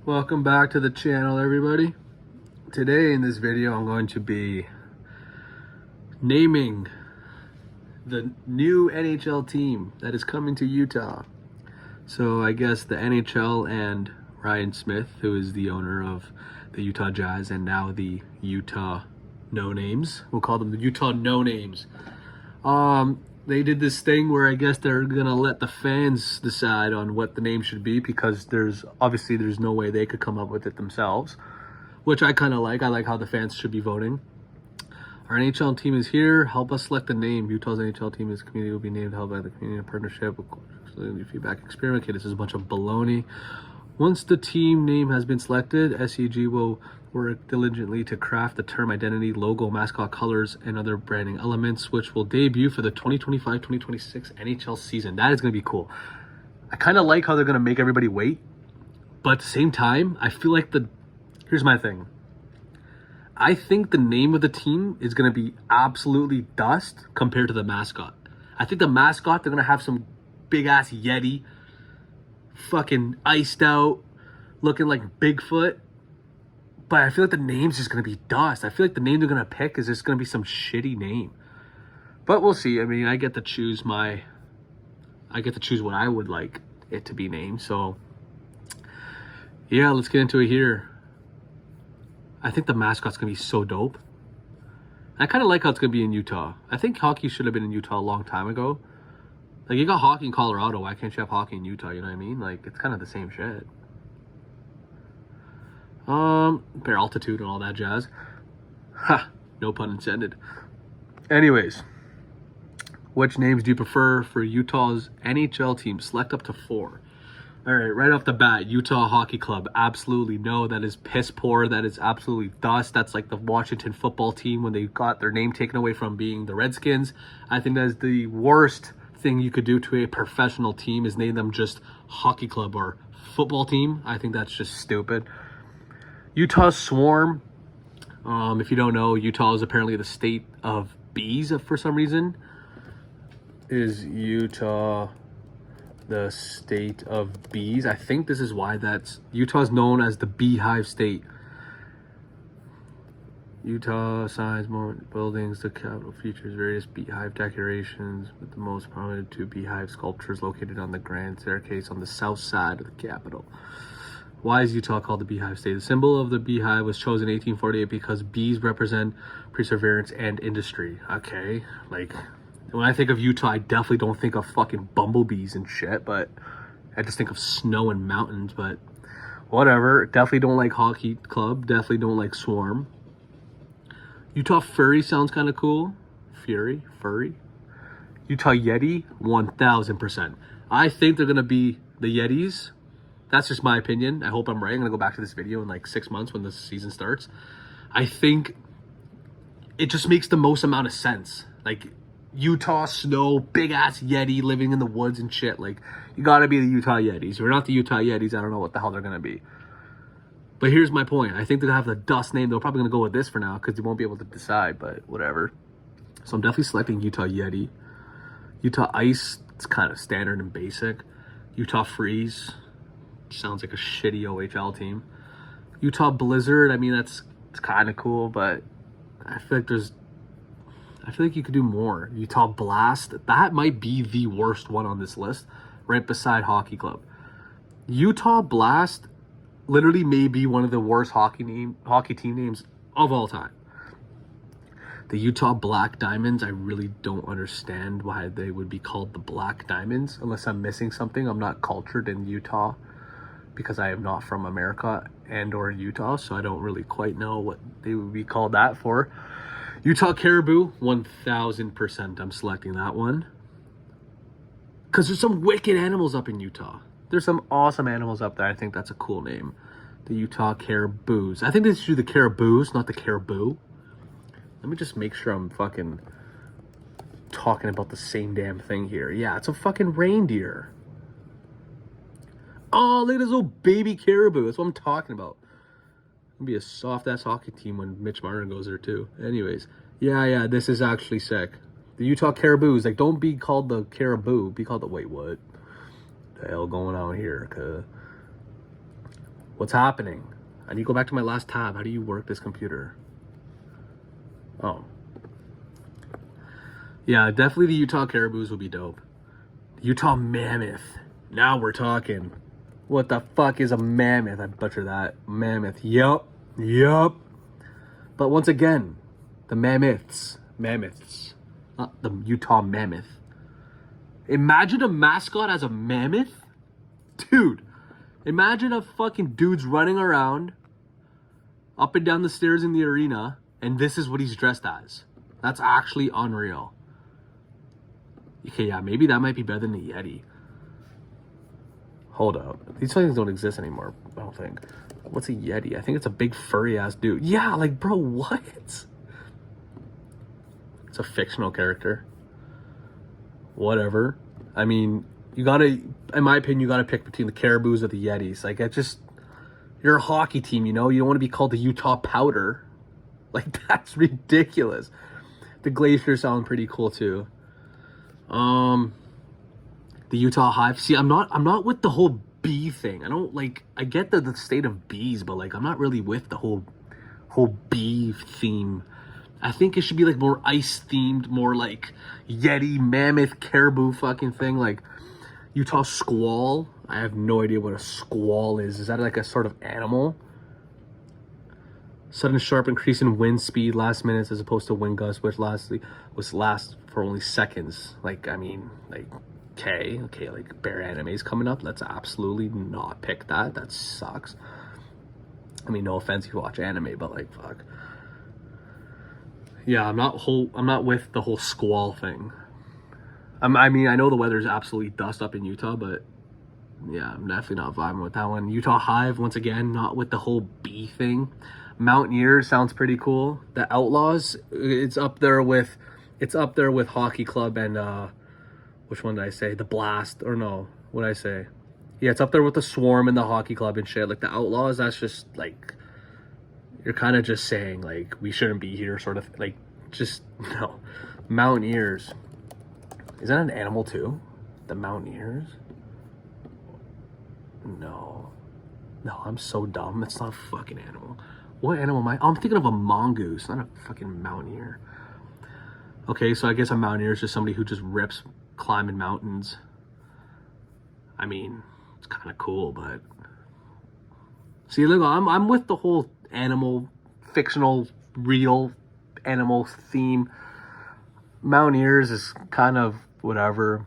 Welcome back to the channel, everybody. Today in this video I'm going to be naming the new NHL team that is coming to Utah. So I guess the NHL and Ryan Smith, who is the owner of the Utah Jazz and now the Utah No Names, we'll call them the Utah No Names. They did this thing where I guess they're gonna let the fans decide on what the name should be, because there's no way they could come up with it themselves, which I kind of like. I like how the fans should be voting. Our NHL team is here. Help us select the name. Utah's NHL team is community will be named, held by the community in partnership with feedback experiment. Okay, this is a bunch of baloney. Once the team name has been selected, SEG will work diligently to craft the term identity, logo, mascot colors, and other branding elements, which will debut for the 2025-2026 NHL season. That is going to be cool. I kind of like how they're going to make everybody wait, but at the same time, I feel like here's my thing. I think the name of the team is going to be absolutely dust compared to the mascot. I think the mascot, they're going to have some big-ass Yeti, fucking iced out, looking like Bigfoot. But I feel like the name's just going to be dust. I feel like the name they're going to pick is just going to be some shitty name. But we'll see. I mean, I get to choose what I would like it to be named. So, yeah, let's get into it here. I think the mascot's going to be so dope. I kind of like how it's going to be in Utah. I think hockey should have been in Utah a long time ago. Like, you got hockey in Colorado. Why can't you have hockey in Utah? You know what I mean? Like, it's kind of the same shit. Bear altitude and all that jazz. Ha! No pun intended. Anyways, which names do you prefer for Utah's NHL team? Select up to 4. All right, right off the bat, Utah Hockey Club. Absolutely no. That is piss poor. That is absolutely dust. That's like the Washington football team when they got their name taken away from being the Redskins. I think that is the worst thing you could do to a professional team, is name them just Hockey Club or football team. I think that's just stupid. Utah Swarm. If you don't know, Utah is apparently the state of bees for some reason. Is Utah the state of bees? I think this is why Utah's known as the beehive state. Utah signs more buildings. The capital features various beehive decorations, with the most prominent 2 beehive sculptures located on the grand staircase on the south side of the capital. Why is Utah called the beehive state? The symbol of the beehive was chosen in 1848 because bees represent perseverance and industry. Okay, like, when I think of Utah, I definitely don't think of fucking bumblebees and shit, but I just think of snow and mountains. But whatever. Definitely don't like Hockey Club. Definitely don't like Swarm. Utah Furry sounds kind of cool. Furry. Utah Yeti, 1000%. I think they're going to be the Yetis. That's just my opinion. I hope I'm right. I'm going to go back to this video in like 6 months when the season starts. I think it just makes the most amount of sense. Like, Utah snow, big-ass Yeti living in the woods and shit. Like, you got to be the Utah Yetis. If you're not the Utah Yetis, I don't know what the hell they're going to be. But here's my point. I think they're going to have the dust name. They're probably going to go with this for now because they won't be able to decide, but whatever. So I'm definitely selecting Utah Yeti. Utah Ice, it's kind of standard and basic. Utah Freeze. Sounds like a shitty OHL team. Utah Blizzard, I mean, it's kind of cool, but I feel like you could do more. Utah Blast, that might be the worst one on this list, right beside Hockey Club. Utah Blast literally may be one of the worst hockey team names of all time. The Utah Black Diamonds, I really don't understand why they would be called the Black Diamonds, unless I'm missing something. I'm not cultured in Utah, because I am not from America and or Utah, so I don't really quite know what they would be called that for. Utah Caribou, 1000%. I'm selecting that one. Because there's some wicked animals up in Utah. There's some awesome animals up there. I think that's a cool name. The Utah Caribous. I think they should do the Caribous, not the Caribou. Let me just make sure I'm fucking talking about the same damn thing here. Yeah, it's a fucking reindeer. Oh, look at this little baby caribou. That's what I'm talking about. It'll be a soft-ass hockey team when Mitch Martin goes there, too. Anyways, yeah, this is actually sick. The Utah Caribous. Like, don't be called the Caribou. Be called the... Wait, what? The hell going on here? What's happening? I need to go back to my last tab. How do you work this computer? Oh. Yeah, definitely the Utah Caribous will be dope. Utah Mammoth. Now we're talking. What the fuck is a mammoth? I butchered that. Mammoth. Yup. But once again, the mammoths. Not the Utah Mammoth. Imagine a mascot as a mammoth? Dude, imagine a fucking dude's running around up and down the stairs in the arena, and this is what he's dressed as. That's actually unreal. Okay, yeah, maybe that might be better than the Yeti. Hold up. These things don't exist anymore, I don't think. What's a Yeti? I think it's a big furry-ass dude. Yeah, like, bro, what? It's a fictional character. Whatever. I mean, you gotta, in my opinion, you gotta pick between the Caribous or the Yetis. Like, it just, you're a hockey team, you know? You don't want to be called the Utah Powder. Like, that's ridiculous. The Glaciers sound pretty cool, too. The Utah Hive. See, I'm not with the whole bee thing. I don't like. I get the state of bees, but like, I'm not really with the whole bee theme. I think it should be like more ice themed, more like Yeti, Mammoth, Caribou fucking thing. Like Utah Squall. I have no idea what a squall is. Is that like a sort of animal? Sudden sharp increase in wind speed last minutes as opposed to wind gusts, which last for only seconds. Like, I mean, like, okay, like bear anime's coming up. Let's absolutely not pick that. That sucks. I mean, no offense if you watch anime, but like, fuck. Yeah, I'm not with the whole squall thing. I mean, I know the weather's absolutely dust up in Utah, but yeah, I'm definitely not vibing with that one. Utah Hive, once again, not with the whole bee thing. Mountaineers sounds pretty cool. The Outlaws, it's up there with Hockey Club and which one did I say? The Blast, or no, what did I say? Yeah, it's up there with the Swarm and the Hockey Club and shit. Like the Outlaws, that's just like, you're kind of just saying like we shouldn't be here, sort of like, just no. Mountaineers, is that an animal too? The Mountaineers? No, I'm so dumb. It's not a fucking animal. What animal am I? Oh, I'm thinking of a mongoose, not a fucking mountaineer. Okay, so I guess a mountaineer is just somebody who just rips climbing mountains. I mean, it's kind of cool, but see, look, I'm with the whole animal, fictional, real animal theme. Mountaineers is kind of whatever.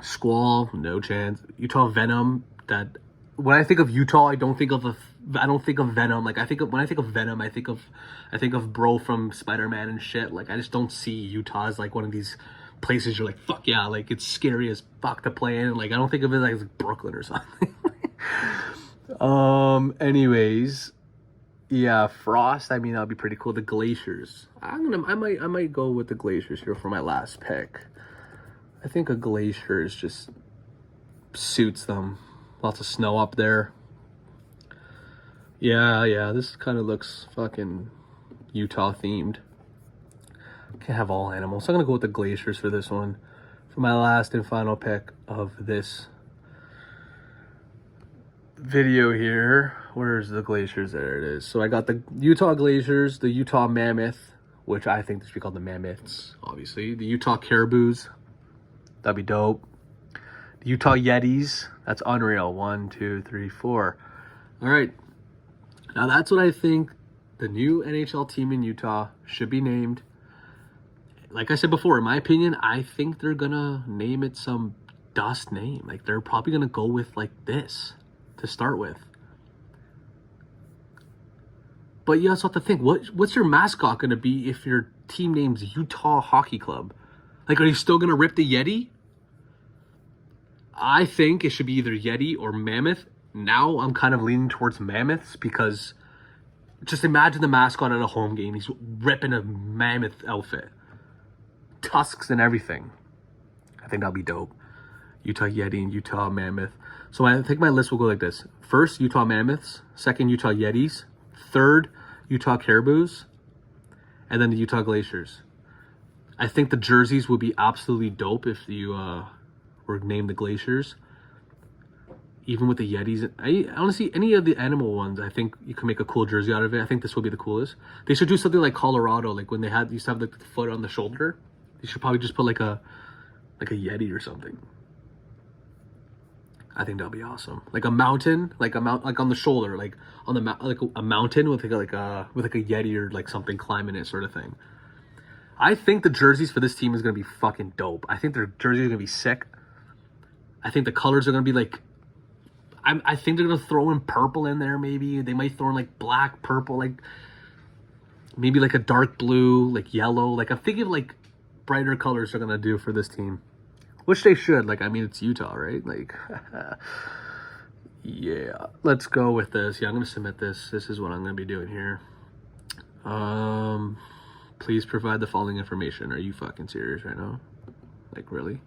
Squall, no chance. Utah Venom. That when I think of Utah, I don't think of Venom. Like when I think of Venom, I think of bro from Spider-Man and shit. Like I just don't see Utah as like one of these places you're like, fuck yeah, like it's scary as fuck to play in. Like I don't think of it like Brooklyn or something. Anyways, yeah, Frost. I mean, that'd be pretty cool. The Glaciers. I might go with the Glaciers here for my last pick. I think a Glaciers just suits them. Lots of snow up there. Yeah, this kind of looks fucking Utah themed. Can't have all animals. So I'm gonna go with the Glaciers for this one. For my last and final pick of this video here. Where's the Glaciers? There it is. So I got the Utah Glaciers, the Utah Mammoth, which I think they should be called the Mammoths, obviously. The Utah Caribous. That'd be dope. The Utah Yetis. That's unreal. 1, 2, 3, 4. All right. Now that's what I think the new NHL team in Utah should be named. Like I said before, in my opinion, I think they're gonna name it some dust name. Like they're probably gonna go with like this to start with. But you also have to think, what's your mascot gonna be if your team name's Utah Hockey Club? Like, are you still gonna rip the Yeti? I think it should be either Yeti or Mammoth. Now I'm kind of leaning towards Mammoths because just imagine the mascot at a home game. He's ripping a mammoth outfit. Tusks and everything. I think that'll be dope. Utah Yeti and Utah Mammoth. So I think my list will go like this. First, Utah Mammoths. Second, Utah Yetis. Third, Utah Caribous. And then the Utah Glaciers. I think the jerseys would be absolutely dope if you were named the Glaciers. even with the Yetis. I honestly, any of the animal ones, I think you can make a cool jersey out of it. I think this will be the coolest. They should do something like Colorado, like when they used to have like the foot on the shoulder. They should probably just put like a Yeti or something. I think that'll be awesome. Like a mountain, like on the shoulder, like on the like a mountain with like a Yeti or like something climbing it, sort of thing. I think the jerseys for this team is gonna be fucking dope. I think their jerseys are gonna be sick. I think the colors are gonna be like. I think they're gonna throw in purple in there. Maybe they might throw in like black, purple, like maybe like a dark blue, like yellow. Like I'm thinking like brighter colors they're gonna do for this team. Which they should. Like, I mean, it's Utah, right? Like, yeah. Let's go with this. Yeah, I'm going to submit this. This is what I'm going to be doing here. Please provide the following information. Are you fucking serious right now? Like, really?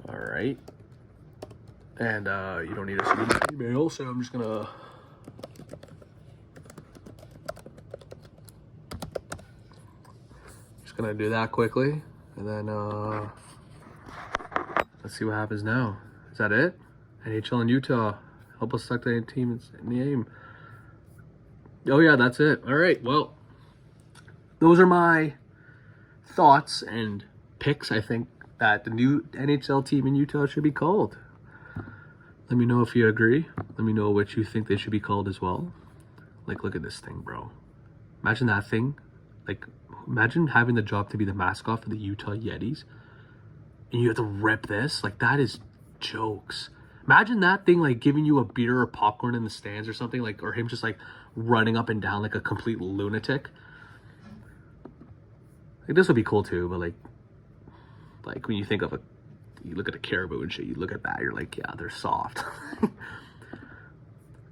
All right. And you don't need a sneak email, so I'm just going to... Just going to do that quickly. And then, let's see what happens now. Is that it? NHL in Utah. Help us select the team in the aim. Oh yeah, that's it. All right. Well, those are my thoughts and picks. I think that the new NHL team in Utah should be called. Let me know if you agree. Let me know what you think they should be called as well. Like, look at this thing, bro. Imagine that thing. Like, imagine having the job to be the mascot for the Utah Yetis. And you have to rep this. Like, that is jokes. Imagine that thing, like, giving you a beer or popcorn in the stands or something. Like, or him just, like, running up and down like a complete lunatic. Like, this would be cool, too. But, like when you think of you look at a caribou and shit, you look at that, you're like, yeah, they're soft.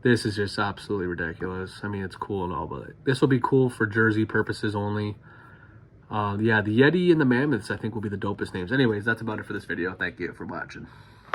This is just absolutely ridiculous. I mean, it's cool and all, but this will be cool for jersey purposes only. Yeah, the Yeti and the Mammoths, I think, will be the dopest names. Anyways, that's about it for this video. Thank you for watching.